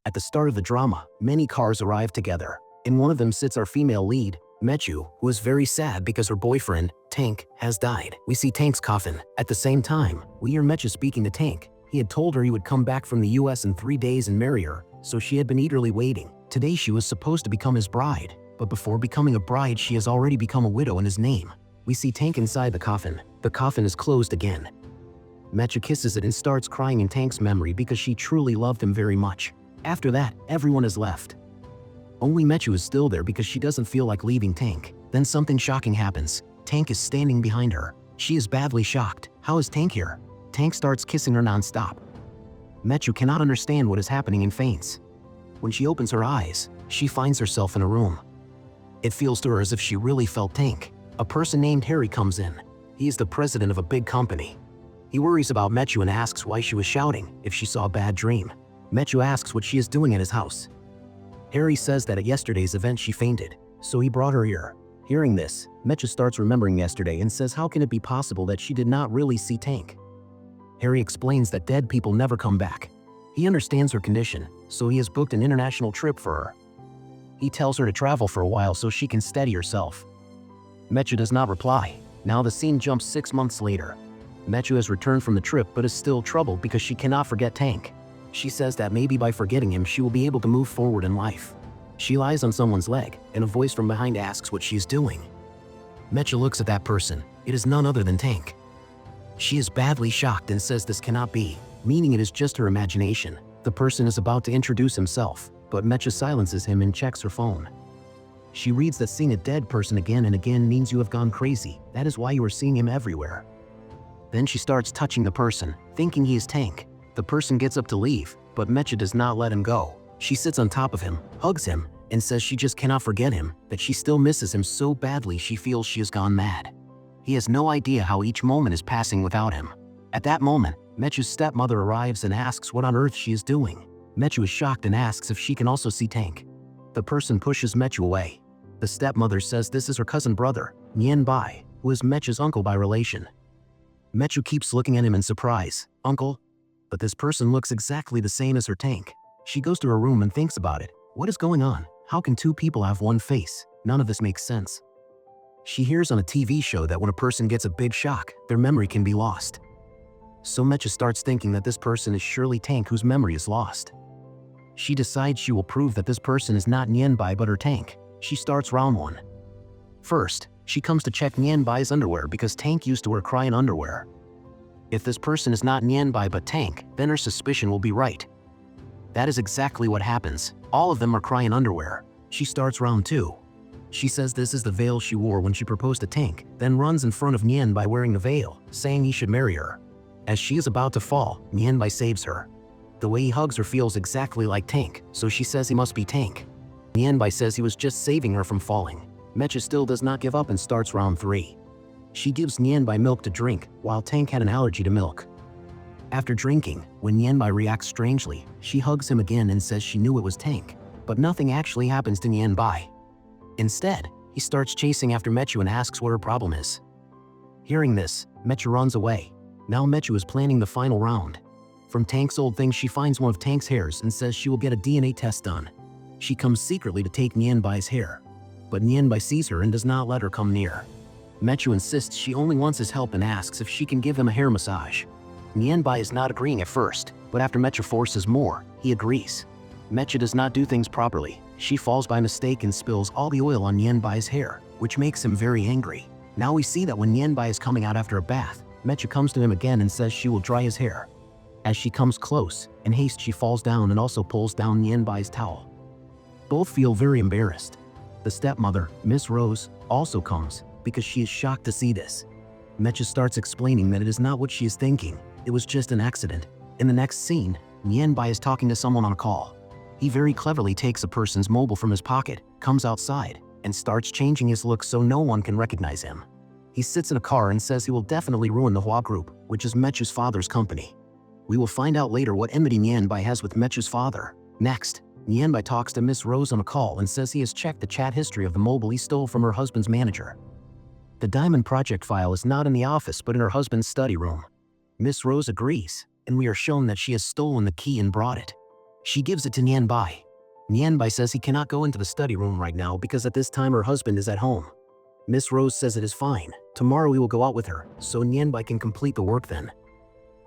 At the start of the drama, many cars arrive together. In one of them sits our female lead, Mechu, who is very sad because her boyfriend, Tank, has died. We see Tank's coffin. At the same time, we hear Mechu speaking to Tank. He had told her he would come back from the US in 3 days and marry her, so she had been eagerly waiting. Today she was supposed to become his bride, but before becoming a bride she has already become a widow in his name. We see Tank inside the coffin. The coffin is closed again. Mechu kisses it and starts crying in Tank's memory because she truly loved him very much. After that, everyone has left. Only Mechu is still there because she doesn't feel like leaving Tank. Then something shocking happens. Tank is standing behind her. She is badly shocked. How is Tank here? Tank starts kissing her non-stop. Mechu cannot understand what is happening and faints. When she opens her eyes, she finds herself in a room. It feels to her as if she really felt Tank. A person named Harry comes in. He is the president of a big company. He worries about Mechu and asks why she was shouting, if she saw a bad dream. Mechu asks what she is doing at his house. Harry says that at yesterday's event she fainted, so he brought her here. Hearing this, Mechu starts remembering yesterday and says how can it be possible that she did not really see Tank? Harry explains that dead people never come back. He understands her condition, so he has booked an international trip for her. He tells her to travel for a while so she can steady herself. Mechu does not reply. Now the scene jumps 6 months later. Mechu has returned from the trip but is still troubled because she cannot forget Tank. She says that maybe by forgetting him she will be able to move forward in life. She lies on someone's leg, and a voice from behind asks what she is doing. Mechu looks at that person. It is none other than Tank. She is badly shocked and says this cannot be, meaning it is just her imagination. The person is about to introduce himself, but Mechu silences him and checks her phone. She reads that seeing a dead person again and again means you have gone crazy. That is why you are seeing him everywhere. Then she starts touching the person, thinking he is Tank. The person gets up to leave, but Mechu does not let him go. She sits on top of him, hugs him, and says she just cannot forget him, that she still misses him so badly she feels she has gone mad. He has no idea how each moment is passing without him. At that moment, Mechu's stepmother arrives and asks what on earth she is doing. Mechu is shocked and asks if she can also see Tank. The person pushes Mechu away. The stepmother says this is her cousin brother, Nien Bai, who is Mechu's uncle by relation. Mechu keeps looking at him in surprise. Uncle? But this person looks exactly the same as her Tank. She goes to her room and thinks about it. What is going on? How can two people have one face? None of this makes sense. She hears on a TV show that when a person gets a big shock, their memory can be lost. So Mechu starts thinking that this person is surely Tank whose memory is lost. She decides she will prove that this person is not Nienbai but her Tank. She starts round 1. First, she comes to check Nienbai's underwear because Tank used to wear crayon underwear. If this person is not Nienbai but Tank, then her suspicion will be right. That is exactly what happens. All of them are crayon underwear. She starts round 2. She says this is the veil she wore when she proposed to Tank, then runs in front of Nienbai wearing the veil, saying he should marry her. As she is about to fall, Nienbai saves her. The way he hugs her feels exactly like Tank, so she says he must be Tank. Nienbai says he was just saving her from falling. Mechu still does not give up and starts round 3. She gives Nienbai milk to drink, while Tank had an allergy to milk. After drinking, when Nienbai reacts strangely, she hugs him again and says she knew it was Tank, but nothing actually happens to Nienbai. Instead, he starts chasing after Mechu and asks what her problem is. Hearing this, Mechu runs away. Now Mechu is planning the final round. From Tank's old things she finds one of Tank's hairs and says she will get a DNA test done. She comes secretly to take Nienbai's hair, but Nienbai sees her and does not let her come near. Mechu insists she only wants his help and asks if she can give him a hair massage. Nienbai is not agreeing at first, but after Mechu forces more, he agrees. Mechu does not do things properly. She falls by mistake and spills all the oil on Nienbai's hair, which makes him very angry. Now we see that when Nienbai is coming out after a bath, Mechu comes to him again and says she will dry his hair. As she comes close, in haste she falls down and also pulls down Nienbai's towel. Both feel very embarrassed. The stepmother, Miss Rose, also comes, because she is shocked to see this. Mechu starts explaining that it is not what she is thinking, it was just an accident. In the next scene, Nienbai is talking to someone on a call. He very cleverly takes a person's mobile from his pocket, comes outside, and starts changing his look so no one can recognize him. He sits in a car and says he will definitely ruin the Hua Group, which is Mechu's father's company. We will find out later what enmity Nienbai has with Mechu's father. Next, Nienbai talks to Miss Rose on a call and says he has checked the chat history of the mobile he stole from her husband's manager. The Diamond Project file is not in the office but in her husband's study room. Miss Rose agrees, and we are shown that she has stolen the key and brought it. She gives it to Nianbai. Nianbai says he cannot go into the study room right now because at this time her husband is at home. Miss Rose says it is fine. Tomorrow we will go out with her, so Nianbai can complete the work then.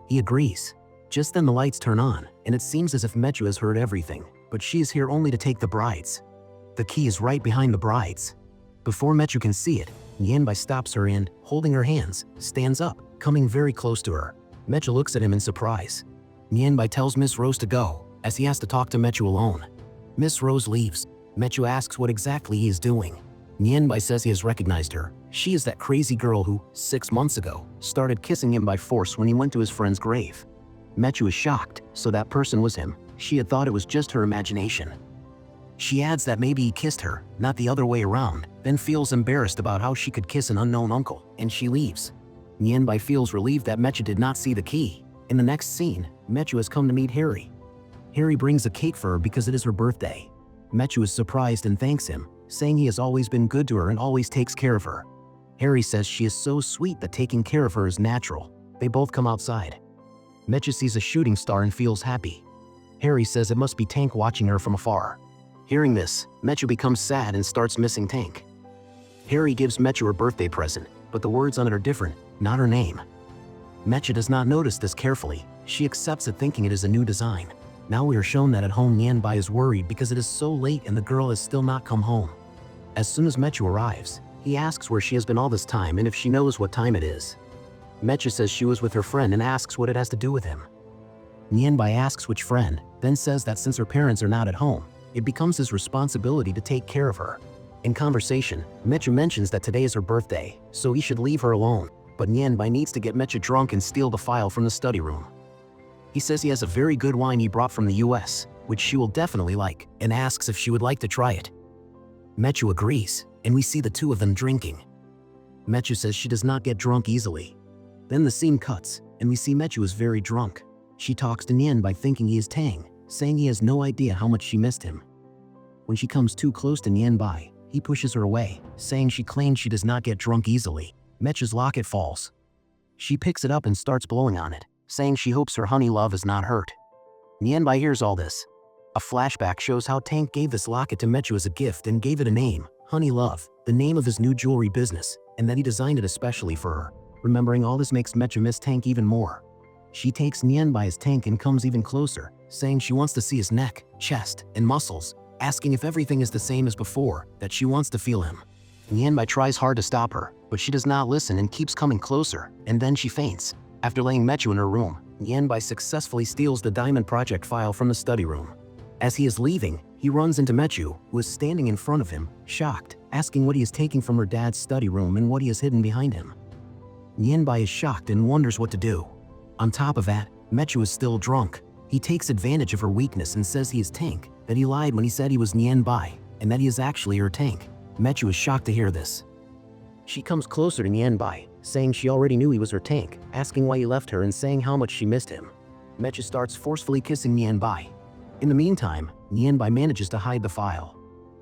He agrees. Just then the lights turn on, and it seems as if Mechu has heard everything, but she is here only to take the brides. The key is right behind the brides. Before Mechu can see it, Nianbai stops her and, holding her hands, stands up, coming very close to her. Mechu looks at him in surprise. Nianbai tells Miss Rose to go, as he has to talk to Mechu alone. Miss Rose leaves. Mechu asks what exactly he is doing. Nianbai says he has recognized her. She is that crazy girl who, 6 months ago, started kissing him by force when he went to his friend's grave. Mechu is shocked, so that person was him. She had thought it was just her imagination. She adds that maybe he kissed her, not the other way around, then feels embarrassed about how she could kiss an unknown uncle, and she leaves. Nianbai feels relieved that Mechu did not see the key. In the next scene, Mechu has come to meet Harry. Harry brings a cake for her because it is her birthday. Mechu is surprised and thanks him, saying he has always been good to her and always takes care of her. Harry says she is so sweet that taking care of her is natural. They both come outside. Mechu sees a shooting star and feels happy. Harry says it must be Tank watching her from afar. Hearing this, Mechu becomes sad and starts missing Tank. Harry gives Mechu her birthday present, but the words on it are different, not her name. Mechu does not notice this carefully. She accepts it thinking it is a new design. Now we are shown that at home Nianbai is worried because it is so late and the girl has still not come home. As soon as Mechu arrives, he asks where she has been all this time and if she knows what time it is. Mechu says she was with her friend and asks what it has to do with him. Nianbai asks which friend, then says that since her parents are not at home, it becomes his responsibility to take care of her. In conversation, Mechu mentions that today is her birthday, so he should leave her alone, but Nianbai needs to get Mechu drunk and steal the file from the study room. He says he has a very good wine he brought from the US, which she will definitely like, and asks if she would like to try it. Mechu agrees, and we see the two of them drinking. Mechu says she does not get drunk easily. Then the scene cuts, and we see Mechu is very drunk. She talks to Nianbai thinking he is Tang, saying he has no idea how much she missed him. When she comes too close to Nianbai, he pushes her away, saying she claims she does not get drunk easily. Mechu's locket falls. She picks it up and starts blowing on it, saying she hopes her honey love is not hurt. Nianbai hears all this. A flashback shows how Tank gave this locket to Mechu as a gift and gave it a name, Honey Love, the name of his new jewelry business, and that he designed it especially for her. Remembering all this makes Mechu miss Tank even more. She takes Nianbai's Tank and comes even closer, saying she wants to see his neck, chest, and muscles, asking if everything is the same as before, that she wants to feel him. Nianbai tries hard to stop her, but she does not listen and keeps coming closer, and then she faints. After laying Mechu in her room, Nianbai successfully steals the Diamond Project file from the study room. As he is leaving, he runs into Mechu, who is standing in front of him, shocked, asking what he is taking from her dad's study room and what he has hidden behind him. Nianbai is shocked and wonders what to do. On top of that, Mechu is still drunk. He takes advantage of her weakness and says he is Tank, that he lied when he said he was Nianbai, and that he is actually her Tank. Mechu is shocked to hear this. She comes closer to Nianbai, saying she already knew he was her Tank, asking why he left her and saying how much she missed him. Mechu starts forcefully kissing Nianbai. In the meantime, Nianbai manages to hide the file.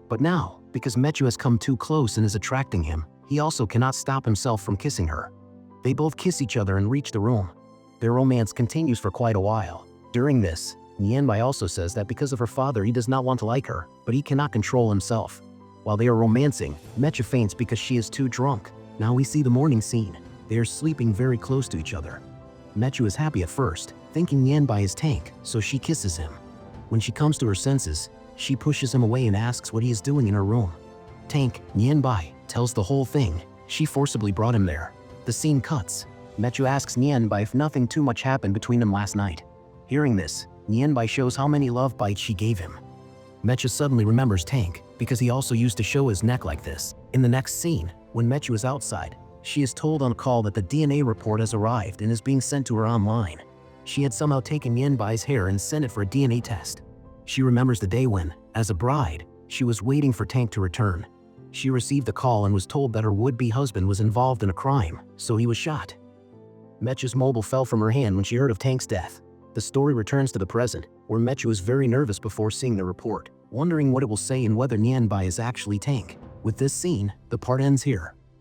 But now, because Mechu has come too close and is attracting him, he also cannot stop himself from kissing her. They both kiss each other and reach the room. Their romance continues for quite a while. During this, Nianbai also says that because of her father he does not want to like her, but he cannot control himself. While they are romancing, Mechu faints because she is too drunk. Now we see the morning scene. They are sleeping very close to each other. Mechu is happy at first, thinking Nianbai is Tank, so she kisses him. When she comes to her senses, she pushes him away and asks what he is doing in her room. Tank, Nianbai, tells the whole thing. She forcibly brought him there. The scene cuts. Mechu asks Nianbai if nothing too much happened between them last night. Hearing this, Nianbai shows how many love bites she gave him. Mechu suddenly remembers Tank, because he also used to show his neck like this. In the next scene, when Mechu is outside, she is told on call that the DNA report has arrived and is being sent to her online. She had somehow taken Nianbai's hair and sent it for a DNA test. She remembers the day when, as a bride, she was waiting for Tank to return. She received the call and was told that her would-be husband was involved in a crime, so he was shot. Mechu's mobile fell from her hand when she heard of Tank's death. The story returns to the present, where Mechu is very nervous before seeing the report, wondering what it will say and whether Nianbai is actually Tank. With this scene, the part ends here.